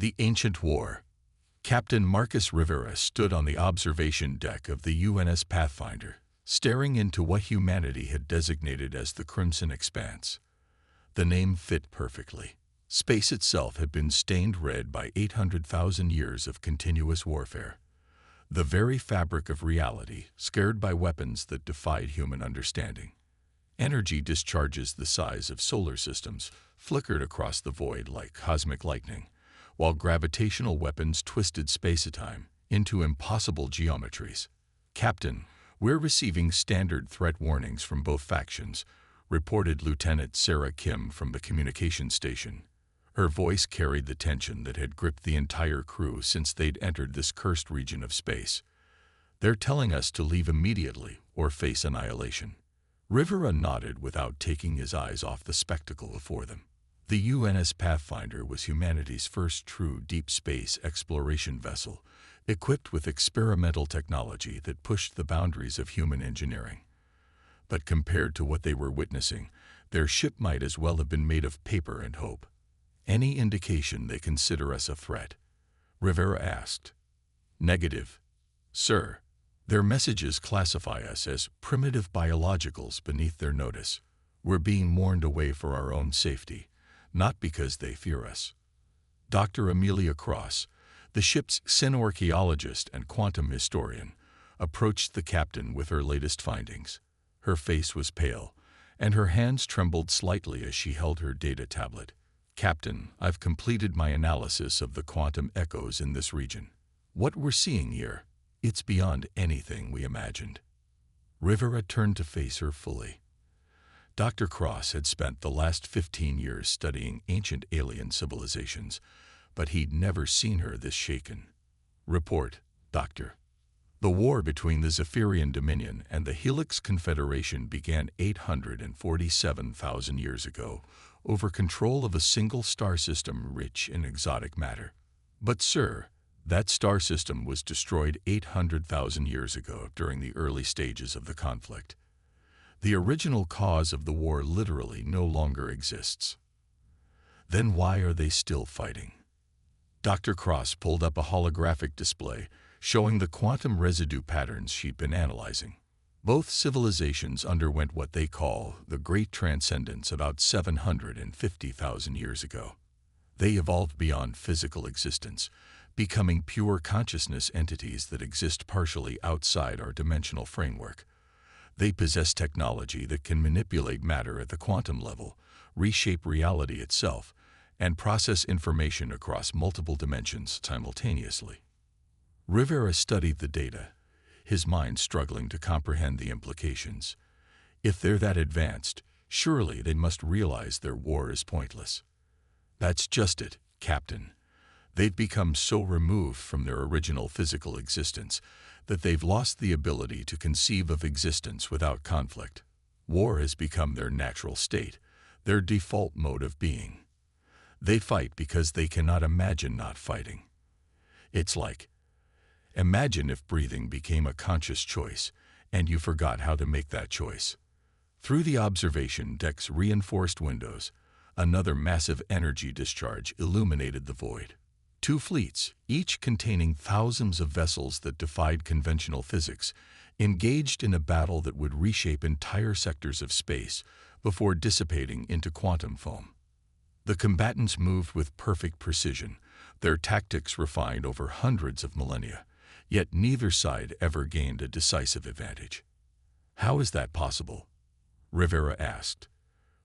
The Ancient War. Captain Marcus Rivera stood on the observation deck of the UNS Pathfinder, staring into what humanity had designated as the Crimson Expanse. The name fit perfectly. Space itself had been stained red by 800,000 years of continuous warfare. The very fabric of reality, scared by weapons that defied human understanding. Energy discharges the size of solar systems flickered across the void like cosmic lightning, while gravitational weapons twisted space-time into impossible geometries. Captain, we're receiving standard threat warnings from both factions, reported Lieutenant Sarah Kim from the communications station. Her voice carried the tension that had gripped the entire crew since they'd entered this cursed region of space. They're telling us to leave immediately or face annihilation. Rivera nodded without taking his eyes off the spectacle before them. The UNS Pathfinder was humanity's first true deep space exploration vessel, equipped with experimental technology that pushed the boundaries of human engineering. But compared to what they were witnessing, their ship might as well have been made of paper and hope. Any indication they consider us a threat? Rivera asked. Negative, sir. Their messages classify us as primitive biologicals beneath their notice. We're being warned away for our own safety, not because they fear us. Dr. Amelia Cross, the ship's xenorchaeologist and quantum historian, approached the captain with her latest findings. Her face was pale, and her hands trembled slightly as she held her data tablet. Captain, I've completed my analysis of the quantum echoes in this region. What we're seeing here, it's beyond anything we imagined. Rivera turned to face her fully. Dr. Cross had spent the last 15 years studying ancient alien civilizations, but he'd never seen her this shaken. Report, Doctor. The war between the Zephyrian Dominion and the Helix Confederation began 847,000 years ago, over control of a single star system rich in exotic matter. But, sir, that star system was destroyed 800,000 years ago during the early stages of the conflict. The original cause of the war literally no longer exists. Then why are they still fighting? Dr. Cross pulled up a holographic display showing the quantum residue patterns she'd been analyzing. Both civilizations underwent what they call the Great Transcendence about 750,000 years ago. They evolved beyond physical existence, becoming pure consciousness entities that exist partially outside our dimensional framework. They possess technology that can manipulate matter at the quantum level, reshape reality itself, and process information across multiple dimensions simultaneously. Rivera studied the data, his mind struggling to comprehend the implications. If they're that advanced, surely they must realize their war is pointless. That's just it, Captain. They've become so removed from their original physical existence that they've lost the ability to conceive of existence without conflict. War has become their natural state, their default mode of being. They fight because they cannot imagine not fighting. It's like, imagine if breathing became a conscious choice and you forgot how to make that choice. Through the observation deck's reinforced windows, another massive energy discharge illuminated the void. Two fleets, each containing thousands of vessels that defied conventional physics, engaged in a battle that would reshape entire sectors of space before dissipating into quantum foam. The combatants moved with perfect precision, their tactics refined over hundreds of millennia, yet neither side ever gained a decisive advantage. How is that possible? Rivera asked.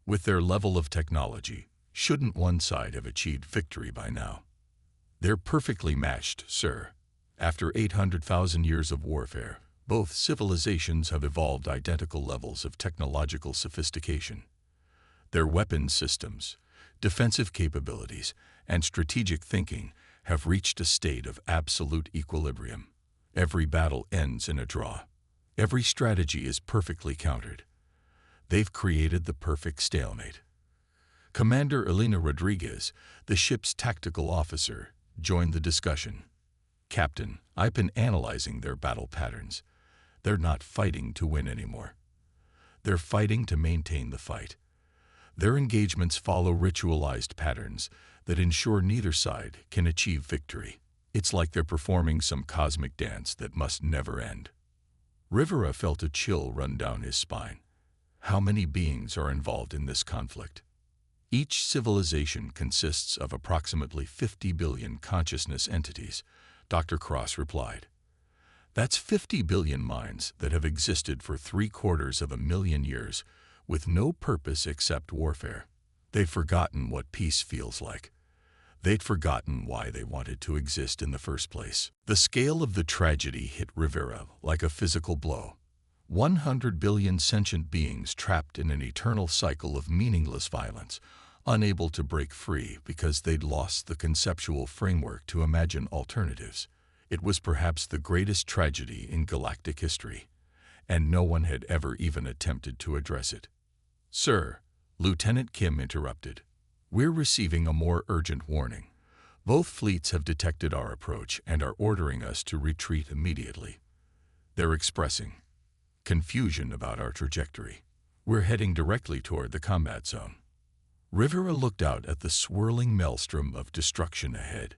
With their level of technology, shouldn't one side have achieved victory by now? They're perfectly matched, sir. After 800,000 years of warfare, both civilizations have evolved identical levels of technological sophistication. Their weapons systems, defensive capabilities, and strategic thinking have reached a state of absolute equilibrium. Every battle ends in a draw. Every strategy is perfectly countered. They've created the perfect stalemate. Commander Elena Rodriguez, the ship's tactical officer, joined the discussion. Captain, I've been analyzing their battle patterns. They're not fighting to win anymore. They're fighting to maintain the fight. Their engagements follow ritualized patterns that ensure neither side can achieve victory. It's like they're performing some cosmic dance that must never end. Rivera felt a chill run down his spine. How many beings are involved in this conflict? Each civilization consists of approximately 50 billion consciousness entities, Dr. Cross replied. That's 50 billion minds that have existed for 750,000 years, with no purpose except warfare. They've forgotten what peace feels like. They'd forgotten why they wanted to exist in the first place. The scale of the tragedy hit Rivera like a physical blow. 100 billion sentient beings trapped in an eternal cycle of meaningless violence, unable to break free because they'd lost the conceptual framework to imagine alternatives. It was perhaps the greatest tragedy in galactic history, and no one had ever even attempted to address it. "Sir," Lieutenant Kim interrupted, "we're receiving a more urgent warning. Both fleets have detected our approach and are ordering us to retreat immediately. They're expressing confusion about our trajectory. We're heading directly toward the combat zone." Rivera looked out at the swirling maelstrom of destruction ahead.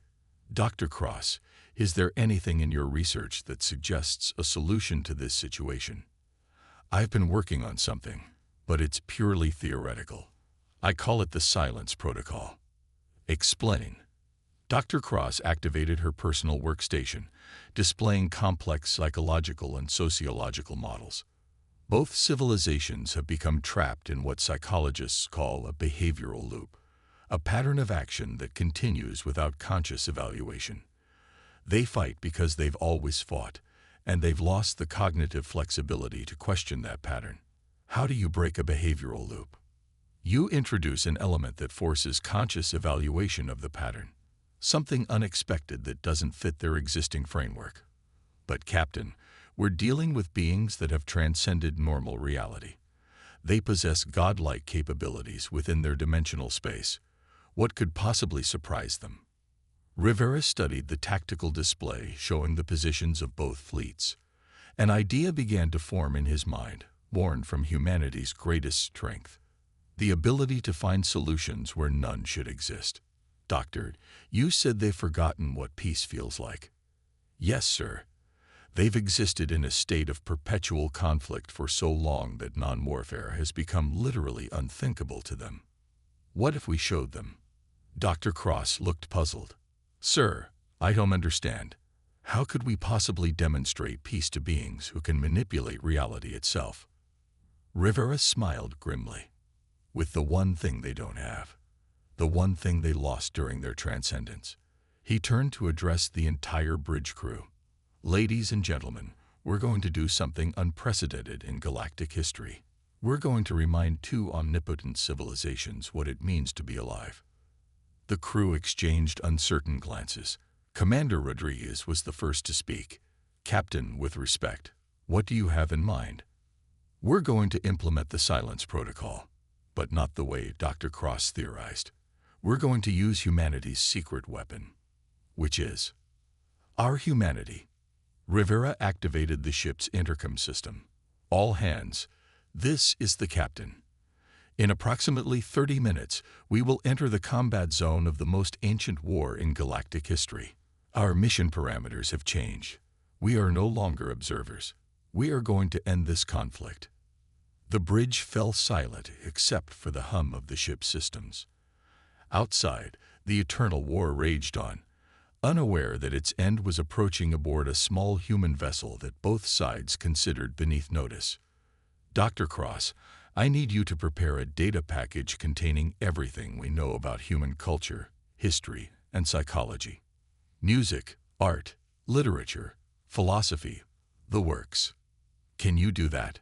"Dr. Cross, is there anything in your research that suggests a solution to this situation?" "I've been working on something, but it's purely theoretical. I call it the Silence Protocol." "Explain." Dr. Cross activated her personal workstation, displaying complex psychological and sociological models. Both civilizations have become trapped in what psychologists call a behavioral loop, a pattern of action that continues without conscious evaluation. They fight because they've always fought, and they've lost the cognitive flexibility to question that pattern. How do you break a behavioral loop? You introduce an element that forces conscious evaluation of the pattern, something unexpected that doesn't fit their existing framework. But, Captain, we're dealing with beings that have transcended normal reality. They possess godlike capabilities within their dimensional space. What could possibly surprise them? Rivera studied the tactical display showing the positions of both fleets. An idea began to form in his mind, born from humanity's greatest strength: the ability to find solutions where none should exist. "Doctor, you said they've forgotten what peace feels like." "Yes, sir. They've existed in a state of perpetual conflict for so long that non-warfare has become literally unthinkable to them." "What if we showed them?" Dr. Cross looked puzzled. "Sir, I don't understand. How could we possibly demonstrate peace to beings who can manipulate reality itself?" Rivera smiled grimly. "With the one thing they don't have, the one thing they lost during their transcendence." He turned to address the entire bridge crew. "Ladies and gentlemen, we're going to do something unprecedented in galactic history. We're going to remind two omnipotent civilizations what it means to be alive." The crew exchanged uncertain glances. Commander Rodriguez was the first to speak. "Captain, with respect, what do you have in mind?" "We're going to implement the Silence Protocol, but not the way Dr. Cross theorized. We're going to use humanity's secret weapon, which is our humanity." Rivera activated the ship's intercom system. "All hands, this is the captain. In approximately 30 minutes, we will enter the combat zone of the most ancient war in galactic history. Our mission parameters have changed. We are no longer observers. We are going to end this conflict." The bridge fell silent except for the hum of the ship's systems. Outside, the eternal war raged on, unaware that its end was approaching aboard a small human vessel that both sides considered beneath notice. "Dr. Cross, I need you to prepare a data package containing everything we know about human culture, history, and psychology. Music, art, literature, philosophy, the works. Can you do that?"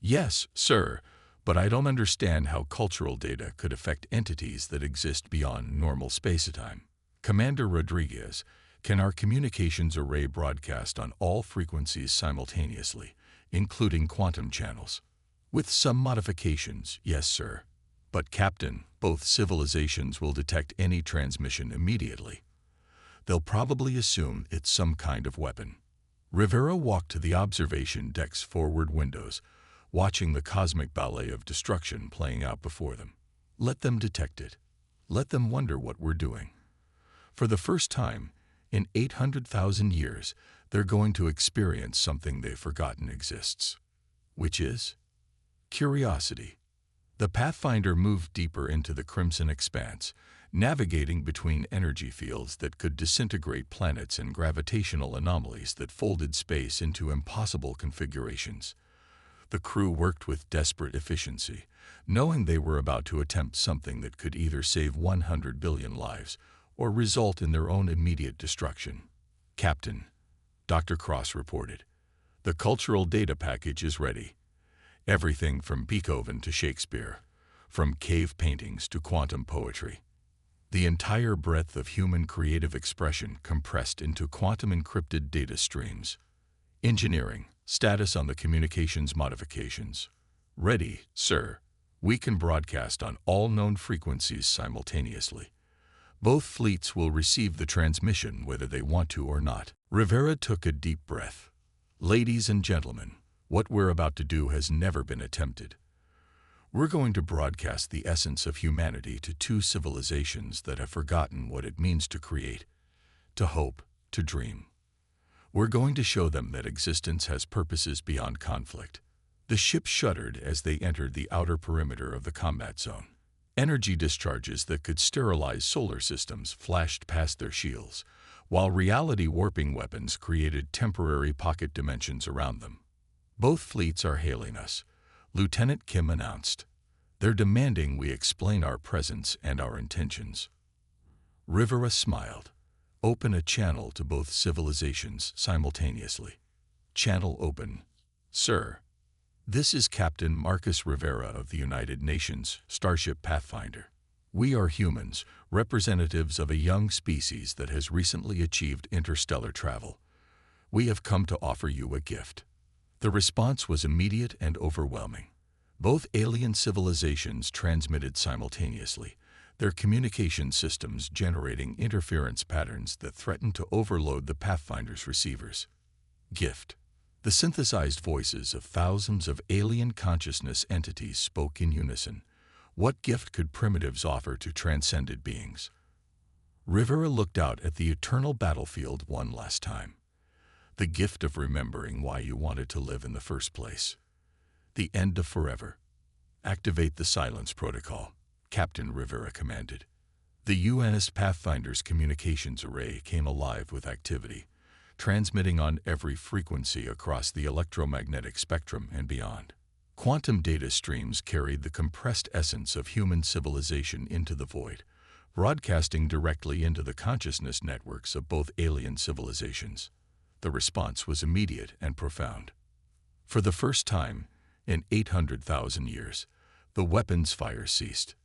"Yes, sir, but I don't understand how cultural data could affect entities that exist beyond normal space-time." "Commander Rodriguez, can our communications array broadcast on all frequencies simultaneously, including quantum channels?" "With some modifications, yes, sir. But, Captain, both civilizations will detect any transmission immediately. They'll probably assume it's some kind of weapon." Rivera walked to the observation deck's forward windows, watching the cosmic ballet of destruction playing out before them. Let them detect it. Let them wonder what we're doing. For the first time, in 800,000 years, they're going to experience something they've forgotten exists. Which is? Curiosity. The Pathfinder moved deeper into the crimson expanse, navigating between energy fields that could disintegrate planets and gravitational anomalies that folded space into impossible configurations. The crew worked with desperate efficiency, knowing they were about to attempt something that could either save 100 billion lives or result in their own immediate destruction. "Captain," Dr. Cross reported, "the cultural data package is ready. Everything from Beethoven to Shakespeare, from cave paintings to quantum poetry. The entire breadth of human creative expression compressed into quantum-encrypted data streams. Engineering, status on the communications modifications. Ready, sir. We can broadcast on all known frequencies simultaneously. Both fleets will receive the transmission whether they want to or not." Rivera took a deep breath. "Ladies and gentlemen, what we're about to do has never been attempted. We're going to broadcast the essence of humanity to two civilizations that have forgotten what it means to create, to hope, to dream. We're going to show them that existence has purposes beyond conflict." The ship shuddered as they entered the outer perimeter of the combat zone. Energy discharges that could sterilize solar systems flashed past their shields, while reality-warping weapons created temporary pocket dimensions around them. "Both fleets are hailing us," Lieutenant Kim announced. "They're demanding we explain our presence and our intentions." Rivera smiled. "Open a channel to both civilizations simultaneously." "Channel open, sir." "This is Captain Marcus Rivera of the United Nations, Starship Pathfinder. We are humans, representatives of a young species that has recently achieved interstellar travel. We have come to offer you a gift." The response was immediate and overwhelming. Both alien civilizations transmitted simultaneously, their communication systems generating interference patterns that threatened to overload the Pathfinder's receivers. "Gift." The synthesized voices of thousands of alien consciousness entities spoke in unison. What gift could primitives offer to transcended beings? Rivera looked out at the eternal battlefield one last time. "The gift of remembering why you wanted to live in the first place. The end of forever." "Activate the silence protocol," Captain Rivera commanded. The UNS Pathfinder's communications array came alive with activity, transmitting on every frequency across the electromagnetic spectrum and beyond. Quantum data streams carried the compressed essence of human civilization into the void, broadcasting directly into the consciousness networks of both alien civilizations. The response was immediate and profound. For the first time in 800,000 years, the weapons fire ceased.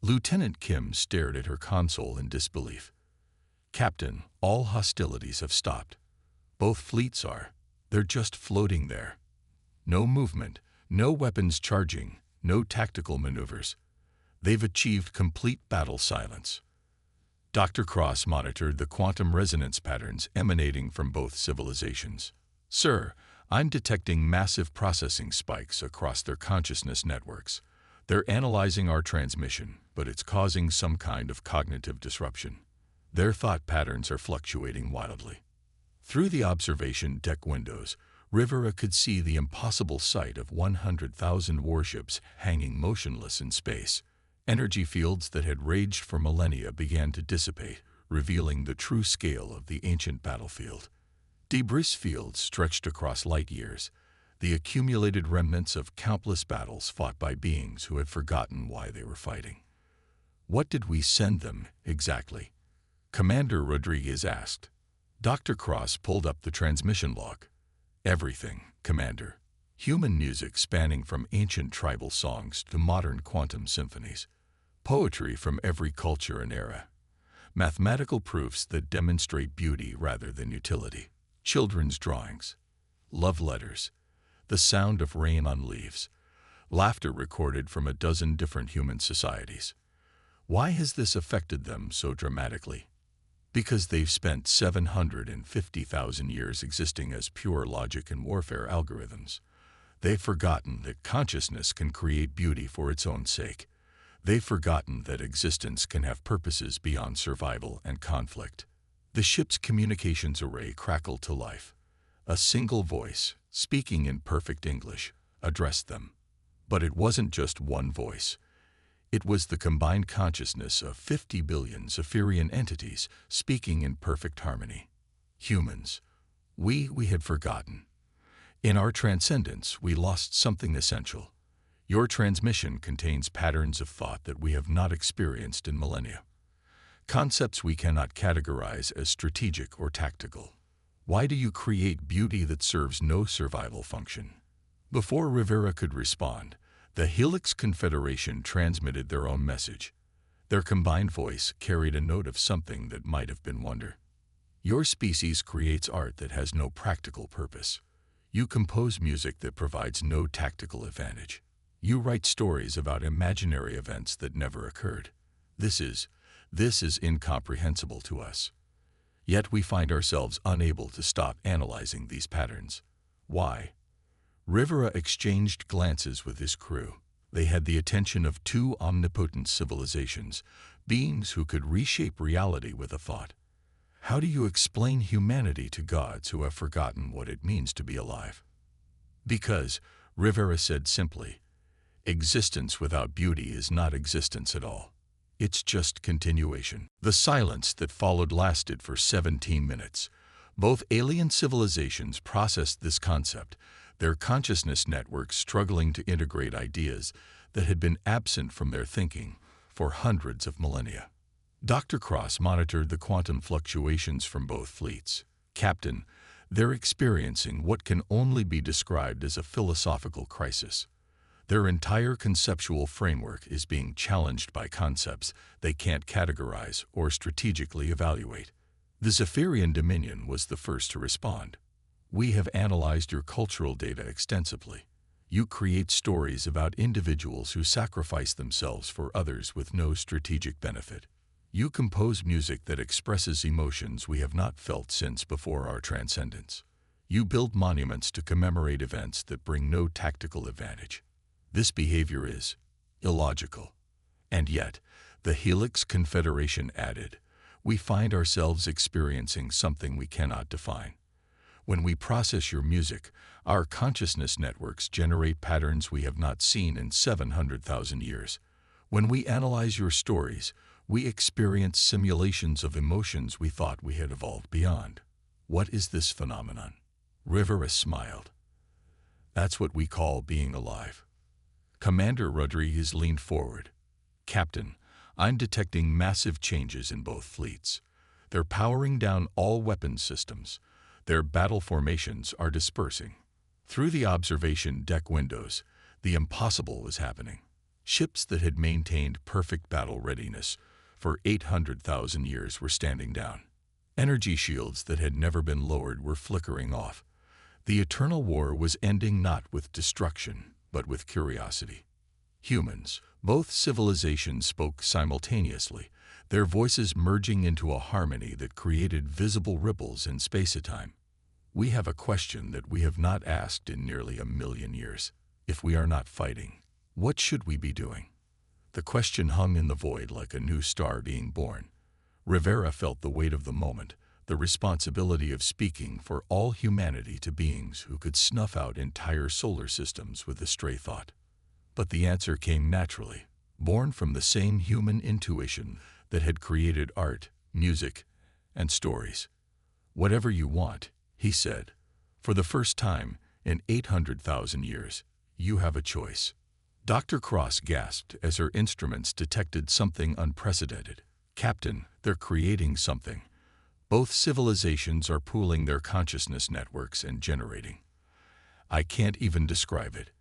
Lieutenant Kim stared at her console in disbelief. "Captain, all hostilities have stopped. Both fleets are. They're just floating there. No movement, no weapons charging, no tactical maneuvers. They've achieved complete battle silence." Dr. Cross monitored the quantum resonance patterns emanating from both civilizations. "Sir, I'm detecting massive processing spikes across their consciousness networks. They're analyzing our transmission, but it's causing some kind of cognitive disruption. Their thought patterns are fluctuating wildly." Through the observation deck windows, Rivera could see the impossible sight of 100,000 warships hanging motionless in space. Energy fields that had raged for millennia began to dissipate, revealing the true scale of the ancient battlefield. Debris fields stretched across light years, the accumulated remnants of countless battles fought by beings who had forgotten why they were fighting. "What did we send them, exactly?" Commander Rodriguez asked. Dr. Cross pulled up the transmission log. "Everything, Commander. Human music spanning from ancient tribal songs to modern quantum symphonies. Poetry from every culture and era. Mathematical proofs that demonstrate beauty rather than utility. Children's drawings. Love letters. The sound of rain on leaves. Laughter recorded from a dozen different human societies. Why has this affected them so dramatically? Because they've spent 750,000 years existing as pure logic and warfare algorithms. They've forgotten that consciousness can create beauty for its own sake. They've forgotten that existence can have purposes beyond survival and conflict. The ship's communications array crackled to life. A single voice, speaking in perfect English, addressed them. But it wasn't just one voice. It was the combined consciousness of 50 billion Zephyrian entities speaking in perfect harmony. Humans. We had forgotten. In our transcendence, we lost something essential. Your transmission contains patterns of thought that we have not experienced in millennia. Concepts we cannot categorize as strategic or tactical. Why do you create beauty that serves no survival function? Before Rivera could respond, the Helix Confederation transmitted their own message. Their combined voice carried a note of something that might have been wonder. Your species creates art that has no practical purpose. You compose music that provides no tactical advantage. You write stories about imaginary events that never occurred. This is incomprehensible to us. Yet we find ourselves unable to stop analyzing these patterns. Why? Rivera exchanged glances with his crew. They had the attention of two omnipotent civilizations, beings who could reshape reality with a thought. How do you explain humanity to gods who have forgotten what it means to be alive? Because, Rivera said simply, existence without beauty is not existence at all. It's just continuation. The silence that followed lasted for 17 minutes. Both alien civilizations processed this concept, their consciousness networks struggling to integrate ideas that had been absent from their thinking for hundreds of millennia. Dr. Cross monitored the quantum fluctuations from both fleets. Captain, they're experiencing what can only be described as a philosophical crisis. Their entire conceptual framework is being challenged by concepts they can't categorize or strategically evaluate. The Zephyrian Dominion was the first to respond. We have analyzed your cultural data extensively. You create stories about individuals who sacrifice themselves for others with no strategic benefit. You compose music that expresses emotions we have not felt since before our transcendence. You build monuments to commemorate events that bring no tactical advantage. This behavior is illogical. And yet, the Helix Confederation added, we find ourselves experiencing something we cannot define. When we process your music, our consciousness networks generate patterns we have not seen in 700,000 years. When we analyze your stories, we experience simulations of emotions we thought we had evolved beyond. What is this phenomenon? Rivera smiled. That's what we call being alive. Commander Rodriguez leaned forward. Captain, I'm detecting massive changes in both fleets. They're powering down all weapons systems. Their battle formations are dispersing. Through the observation deck windows, the impossible is happening. Ships that had maintained perfect battle readiness for 800,000 years were standing down. Energy shields that had never been lowered were flickering off. The eternal war was ending not with destruction, but with curiosity. Humans, both civilizations spoke simultaneously, their voices merging into a harmony that created visible ripples in space-time. We have a question that we have not asked in nearly 1,000,000 years. If we are not fighting, what should we be doing? The question hung in the void like a new star being born. Rivera felt the weight of the moment, the responsibility of speaking for all humanity to beings who could snuff out entire solar systems with a stray thought. But the answer came naturally, born from the same human intuition that had created art, music, and stories. Whatever you want, he said. For the first time in 800,000 years, you have a choice. Dr. Cross gasped as her instruments detected something unprecedented. Captain, they're creating something. Both civilizations are pooling their consciousness networks and generating. I can't even describe it.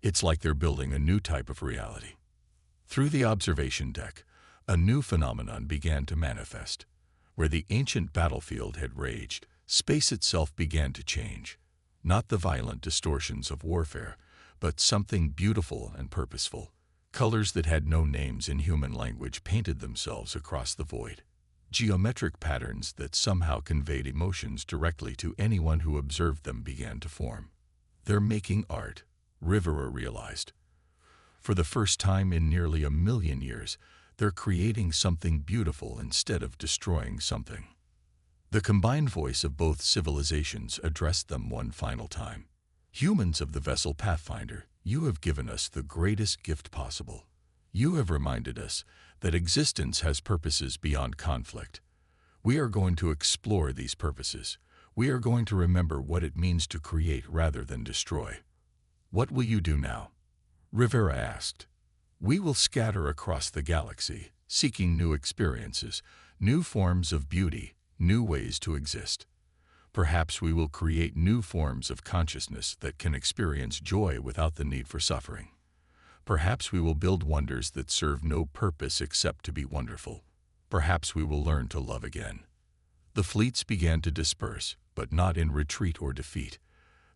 It's like they're building a new type of reality. Through the observation deck, a new phenomenon began to manifest. Where the ancient battlefield had raged, space itself began to change. Not the violent distortions of warfare, but something beautiful and purposeful. Colors that had no names in human language painted themselves across the void. Geometric patterns that somehow conveyed emotions directly to anyone who observed them began to form. They're making art, Rivera realized. For the first time in nearly 1,000,000 years, they're creating something beautiful instead of destroying something. The combined voice of both civilizations addressed them one final time. Humans of the vessel Pathfinder, you have given us the greatest gift possible. You have reminded us that existence has purposes beyond conflict. We are going to explore these purposes. We are going to remember what it means to create rather than destroy. What will you do now? Rivera asked. We will scatter across the galaxy, seeking new experiences, new forms of beauty, new ways to exist. Perhaps we will create new forms of consciousness that can experience joy without the need for suffering. Perhaps we will build wonders that serve no purpose except to be wonderful. Perhaps we will learn to love again. The fleets began to disperse, but not in retreat or defeat.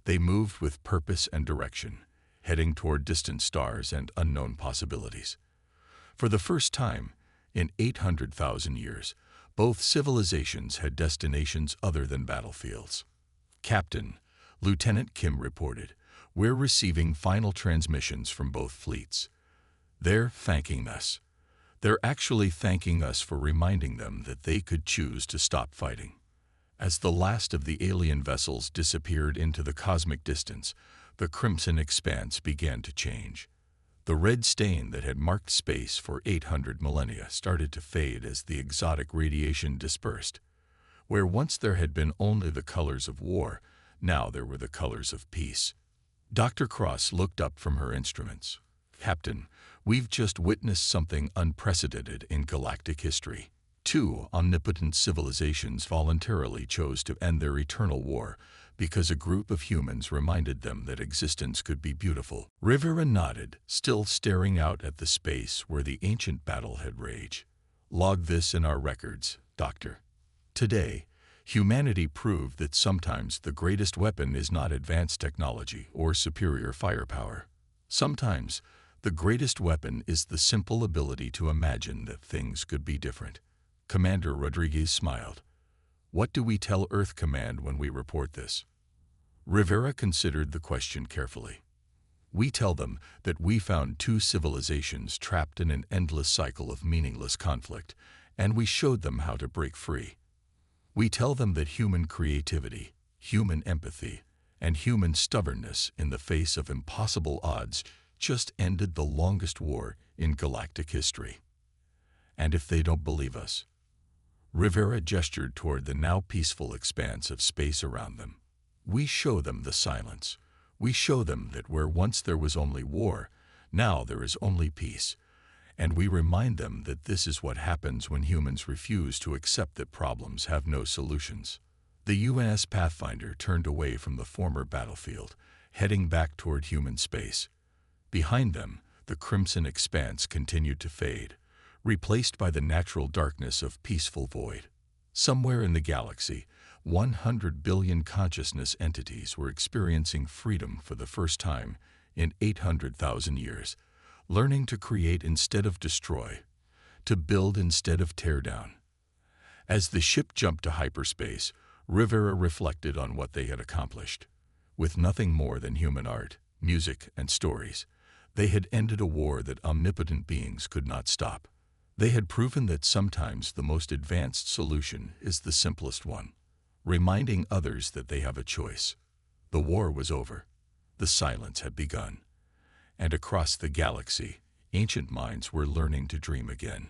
They moved with purpose and direction, heading toward distant stars and unknown possibilities. For the first time, in 800,000 years, both civilizations had destinations other than battlefields. Captain, Lieutenant Kim reported, we're receiving final transmissions from both fleets. They're thanking us. They're actually thanking us for reminding them that they could choose to stop fighting. As the last of the alien vessels disappeared into the cosmic distance, the crimson expanse began to change. The red stain that had marked space for 800 millennia started to fade as the exotic radiation dispersed. Where once there had been only the colors of war, now there were the colors of peace. Dr. Cross looked up from her instruments. Captain, we've just witnessed something unprecedented in galactic history. 2 omnipotent civilizations voluntarily chose to end their eternal war because a group of humans reminded them that existence could be beautiful. Rivera nodded, still staring out at the space where the ancient battle had raged. Log this in our records, Doctor. Today, humanity proved that sometimes the greatest weapon is not advanced technology or superior firepower. Sometimes, the greatest weapon is the simple ability to imagine that things could be different. Commander Rodriguez smiled. What do we tell Earth Command when we report this? Rivera considered the question carefully. We tell them that we found 2 civilizations trapped in an endless cycle of meaningless conflict, and we showed them how to break free. We tell them that human creativity, human empathy, and human stubbornness in the face of impossible odds just ended the longest war in galactic history. And if they don't believe us? Rivera gestured toward the now peaceful expanse of space around them. We show them the silence. We show them that where once there was only war, now there is only peace. And we remind them that this is what happens when humans refuse to accept that problems have no solutions. The UNS Pathfinder turned away from the former battlefield, heading back toward human space. Behind them, the crimson expanse continued to fade, replaced by the natural darkness of peaceful void. Somewhere in the galaxy, 100 billion consciousness entities were experiencing freedom for the first time in 800,000 years, learning to create instead of destroy, to build instead of tear down. As the ship jumped to hyperspace, Rivera reflected on what they had accomplished. With nothing more than human art, music, and stories, they had ended a war that omnipotent beings could not stop. They had proven that sometimes the most advanced solution is the simplest one, reminding others that they have a choice. The war was over. The silence had begun. And across the galaxy, ancient minds were learning to dream again.